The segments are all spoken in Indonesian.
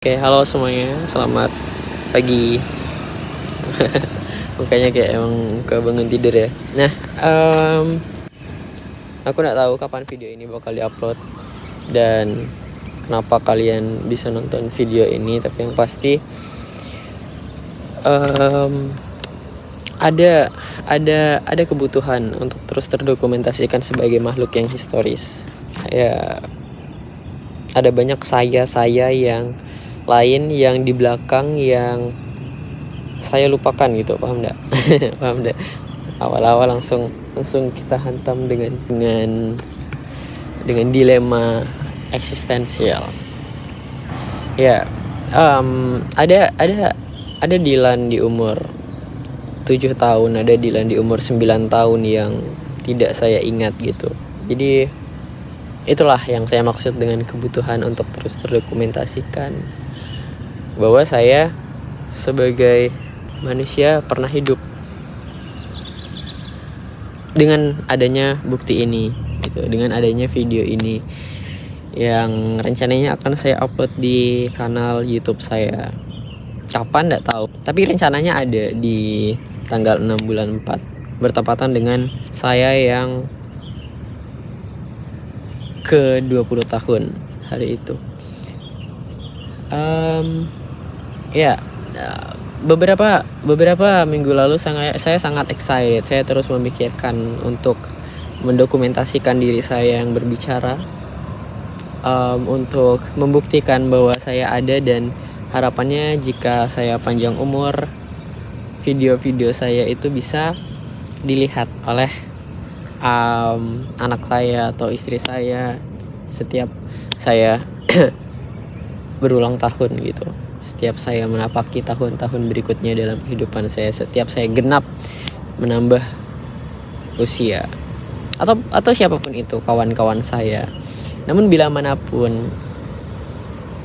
Oke, halo semuanya, selamat pagi. Makanya kayak emang kebangun tidur ya. Nah, aku nggak tahu kapan video ini bakal diupload dan kenapa kalian bisa nonton video ini. Tapi yang pasti ada kebutuhan untuk terus terdokumentasikan sebagai makhluk yang historis. Ya, ada banyak saya yang lain yang di belakang yang saya lupakan gitu, paham enggak? Paham enggak? Awal-awal langsung kita hantam dengan dilema eksistensial. Ya, ada Dilan di umur 7 tahun, ada Dilan di umur 9 tahun yang tidak saya ingat gitu. Jadi itulah yang saya maksud dengan kebutuhan untuk terus terdokumentasikan bahwa saya sebagai manusia pernah hidup. Dengan adanya bukti ini gitu, dengan adanya video ini yang rencananya akan saya upload di kanal YouTube saya. Kapan enggak tahu, tapi rencananya ada di tanggal 6 bulan 4 bertepatan dengan saya yang ke 20 tahun hari itu. Beberapa minggu lalu saya sangat excited. Saya terus memikirkan untuk mendokumentasikan diri saya yang berbicara, untuk membuktikan bahwa saya ada, dan harapannya jika saya panjang umur, video-video saya itu bisa dilihat oleh anak saya atau istri saya setiap saya berulang tahun gitu. Setiap saya menapaki tahun-tahun berikutnya dalam kehidupan saya, setiap saya genap menambah usia, atau siapapun itu kawan-kawan saya. Namun bila manapun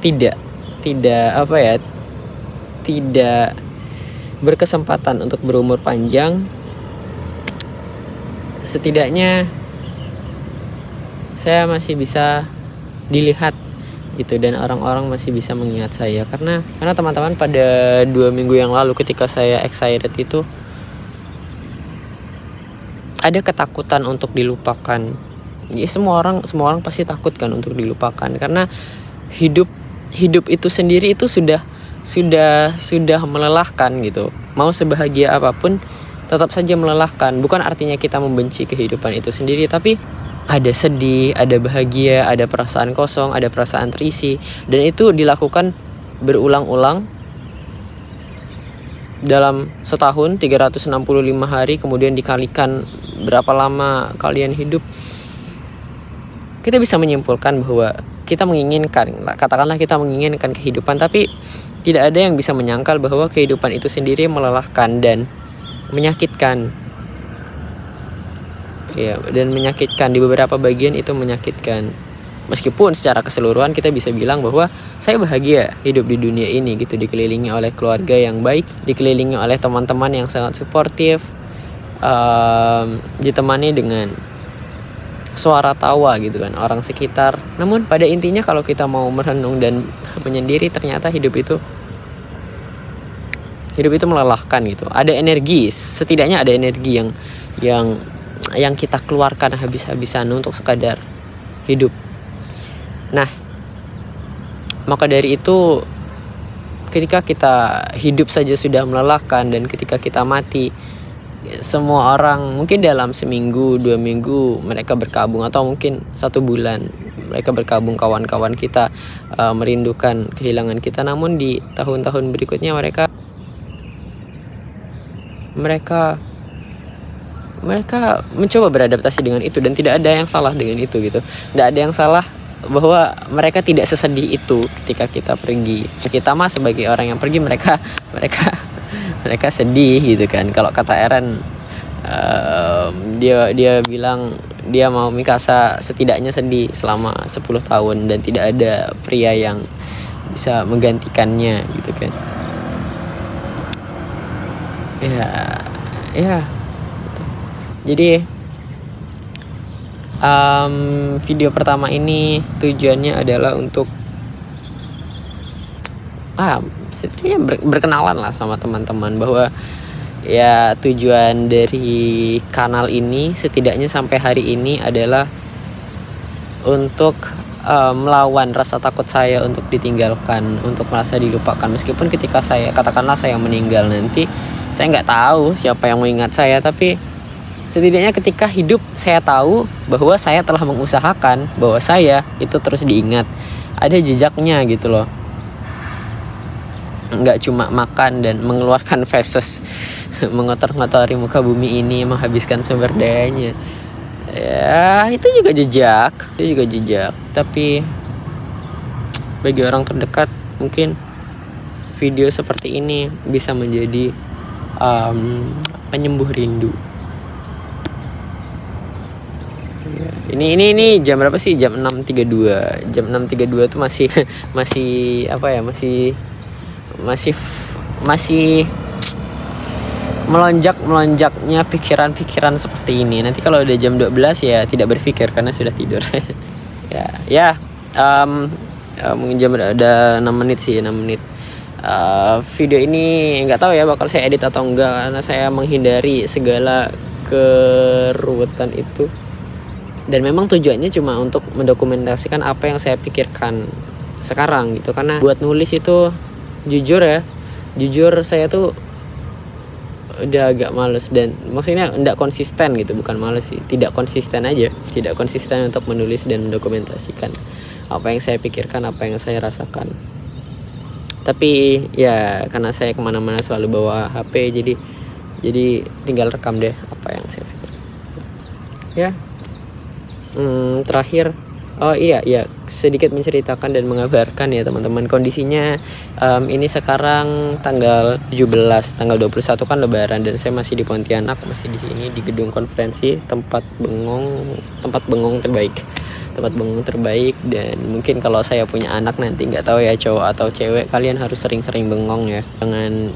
tidak berkesempatan untuk berumur panjang, setidaknya saya masih bisa dilihat gitu, dan orang-orang masih bisa mengingat saya karena teman-teman pada 2 minggu yang lalu ketika saya excited itu ada ketakutan untuk dilupakan. Ya, semua orang pasti takut kan untuk dilupakan karena hidup itu sendiri itu sudah melelahkan gitu. Mau sebahagia apapun tetap saja melelahkan. Bukan artinya kita membenci kehidupan itu sendiri, tapi ada sedih, ada bahagia, ada perasaan kosong, ada perasaan terisi, dan itu dilakukan berulang-ulang dalam setahun 365 hari, kemudian dikalikan berapa lama kalian hidup. Kita bisa menyimpulkan bahwa kita menginginkan kehidupan, tapi tidak ada yang bisa menyangkal bahwa kehidupan itu sendiri melelahkan dan menyakitkan. Ya, dan menyakitkan di beberapa bagian itu menyakitkan. Meskipun secara keseluruhan kita bisa bilang bahwa saya bahagia hidup di dunia ini gitu, dikelilingi oleh keluarga yang baik, dikelilingi oleh teman-teman yang sangat suportif, ditemani dengan suara tawa gitu kan orang sekitar. Namun pada intinya kalau kita mau merenung dan menyendiri, ternyata hidup itu melelahkan gitu. Ada energi, setidaknya ada energi yang kita keluarkan habis-habisan untuk sekadar hidup. Nah, maka dari itu ketika kita hidup saja sudah melelahkan, dan ketika kita mati, semua orang mungkin dalam seminggu, 2 minggu mereka berkabung, atau mungkin 1 bulan mereka berkabung, kawan-kawan kita merindukan kehilangan kita. Namun di tahun-tahun berikutnya mereka mencoba beradaptasi dengan itu, dan tidak ada yang salah dengan itu gitu. Tidak ada yang salah bahwa mereka tidak sesedih itu ketika kita pergi. Kita mah sebagai orang yang pergi, mereka sedih gitu kan. Kalau kata Eren, dia bilang dia mau Mikasa setidaknya sedih selama 10 tahun dan tidak ada pria yang bisa menggantikannya gitu kan. Ya. Jadi video pertama ini tujuannya adalah untuk setidaknya berkenalan lah sama teman-teman, bahwa ya tujuan dari kanal ini setidaknya sampai hari ini adalah untuk melawan rasa takut saya untuk ditinggalkan, untuk merasa dilupakan. Meskipun ketika saya, katakanlah saya meninggal nanti, saya nggak tahu siapa yang mengingat saya, tapi setidaknya ketika hidup saya tahu bahwa saya telah mengusahakan bahwa saya itu terus diingat, ada jejaknya gitu loh. Nggak cuma makan dan mengeluarkan feses mengotor-ngotori muka bumi ini, menghabiskan sumber dayanya. Ya itu juga jejak, tapi bagi orang terdekat mungkin video seperti ini bisa menjadi penyembuh rindu. Ini jam berapa sih? Jam 6.32. Jam 6.32 tuh masih apa ya? Masih melonjaknya pikiran-pikiran seperti ini. Nanti kalau udah jam 12 ya tidak berpikir karena sudah tidur. Mungkin jam ada 6 menit sih, 6 menit. Video ini nggak tahu ya bakal saya edit atau enggak, karena saya menghindari segala keruwetan itu. Dan memang tujuannya cuma untuk mendokumentasikan apa yang saya pikirkan sekarang gitu. Karena buat nulis itu jujur saya tuh udah agak males, dan maksudnya enggak konsisten gitu, bukan males sih, tidak konsisten untuk menulis dan mendokumentasikan apa yang saya pikirkan, apa yang saya rasakan. Tapi ya karena saya kemana-mana selalu bawa HP, jadi tinggal rekam deh apa yang saya pikirkan ya. Terakhir sedikit menceritakan dan mengabarkan ya teman-teman, kondisinya ini sekarang tanggal 17, tanggal 21 kan lebaran, dan saya masih di Pontianak, masih di sini di gedung konferensi, tempat bengong terbaik. Dan mungkin kalau saya punya anak nanti, nggak tahu ya cowok atau cewek, kalian harus sering-sering bengong ya,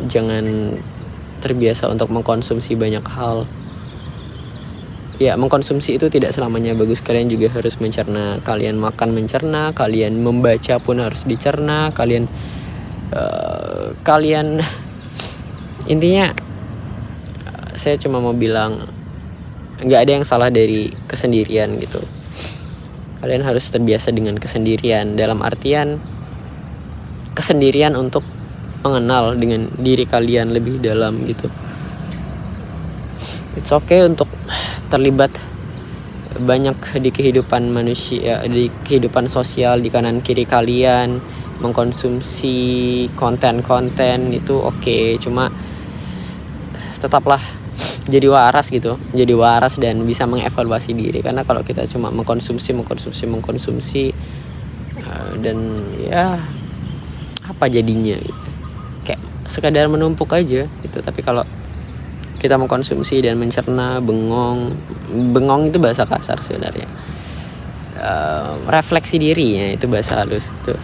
jangan terbiasa untuk mengkonsumsi banyak hal. Ya, mengkonsumsi itu tidak selamanya bagus. Kalian juga harus mencerna. Kalian makan mencerna, kalian membaca pun harus dicerna. Kalian intinya saya cuma mau bilang nggak ada yang salah dari kesendirian gitu. Kalian harus terbiasa dengan kesendirian, dalam artian kesendirian untuk mengenal dengan diri kalian lebih dalam gitu. It's okay untuk terlibat banyak di kehidupan manusia, di kehidupan sosial, di kanan kiri kalian, mengkonsumsi konten itu okay. Cuma tetaplah jadi waras dan bisa mengevaluasi diri. Karena kalau kita cuma mengkonsumsi dan ya apa jadinya gitu, kayak sekadar menumpuk aja gitu. Tapi kalau kita mengkonsumsi dan mencerna, bengong itu bahasa kasar sebenarnya, refleksi dirinya itu bahasa halus gitu.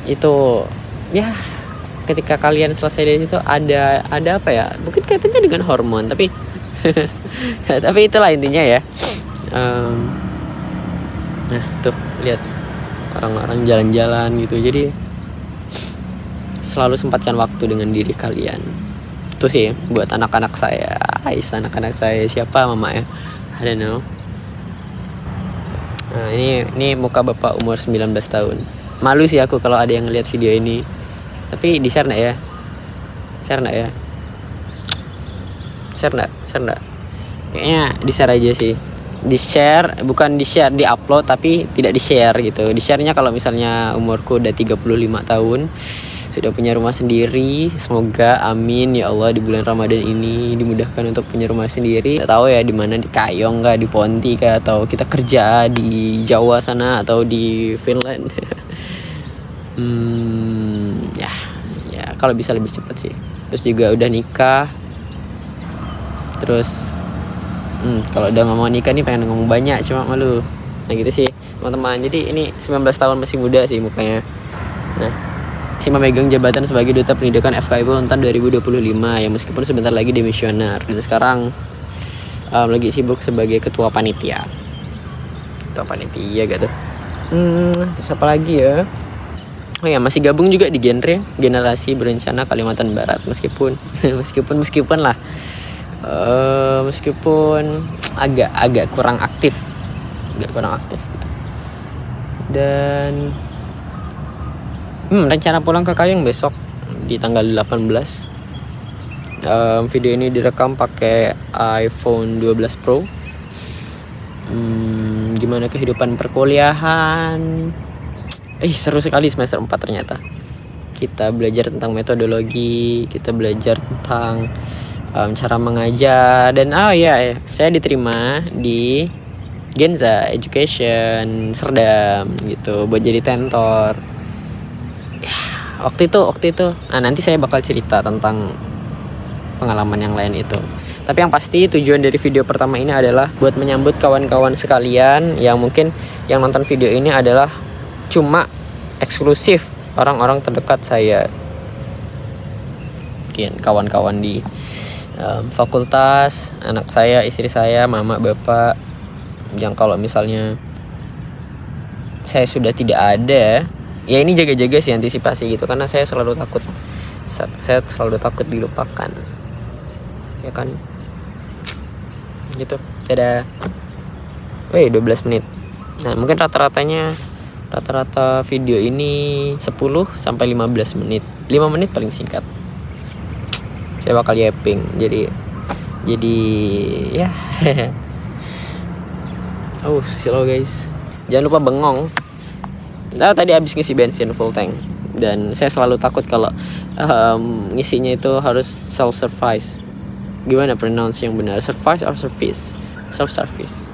Itu ya ketika kalian selesai dari situ ada apa ya, mungkin kaitannya dengan hormon, tapi tapi itulah intinya ya. Nah tuh lihat orang-orang jalan-jalan gitu, jadi selalu sempatkan waktu dengan diri kalian. Itu sih buat anak-anak saya. Siapa mama ya, I don't know. Nah, ini muka bapak umur 19 tahun. Malu sih aku kalau ada yang ngeliat video ini. Tapi di share nggak ya? Share nggak? Kayaknya di share aja sih. Di share, bukan di share, di upload, tapi tidak di share gitu. Di sharenya kalau misalnya umurku udah 35 tahun, sudah punya rumah sendiri, semoga amin ya Allah di bulan Ramadan ini dimudahkan untuk punya rumah sendiri. Tidak tahu ya di mana, di Kayong kah, di Ponti kah, atau kita kerja di Jawa sana atau di Finland. Ya kalau bisa lebih cepat sih. Terus juga udah nikah. Terus kalau udah ngomong nikah nih pengen ngomong banyak, cuma malu. Nah gitu sih teman-teman. Jadi ini 19 tahun masih muda sih mukanya. Nah, masih memegang jabatan sebagai Duta Pendidikan FKIP Untan 2025 ya, meskipun sebentar lagi demisioner, dan sekarang lagi sibuk sebagai ketua panitia gitu. Terus apa lagi ya, Oh ya, masih gabung juga di genre Generasi Berencana Kalimantan Barat, meskipun meskipun lah meskipun agak kurang aktif gitu. Dan rencana pulang ke Kayong besok di tanggal 18. Video ini direkam pakai iPhone 12 Pro. Gimana kehidupan perkuliahan? Seru sekali semester 4 ternyata. Kita belajar tentang metodologi, kita belajar tentang cara mengajar, dan saya diterima di Genza Education Serdam gitu buat jadi tentor. Waktu itu nanti saya bakal cerita tentang pengalaman yang lain itu. Tapi yang pasti tujuan dari video pertama ini adalah buat menyambut kawan-kawan sekalian yang mungkin yang nonton video ini adalah cuma eksklusif orang-orang terdekat saya, mungkin kawan-kawan di fakultas, anak saya, istri saya, mama, bapak, yang kalau misalnya saya sudah tidak ada, ya ini jaga-jaga sih, antisipasi gitu, karena saya selalu takut dilupakan, ya kan, gitu. Dadah. 12 menit. Nah, mungkin rata video ini 10 sampai 15 menit. 5 menit paling singkat. Saya bakal yapping. Jadi ya. Slow guys. Jangan lupa bengong. Tadi habis ngisi bensin full tank, dan saya selalu takut kalau ngisinya itu harus self service. Gimana pronounce yang benar? Service or service? Self service.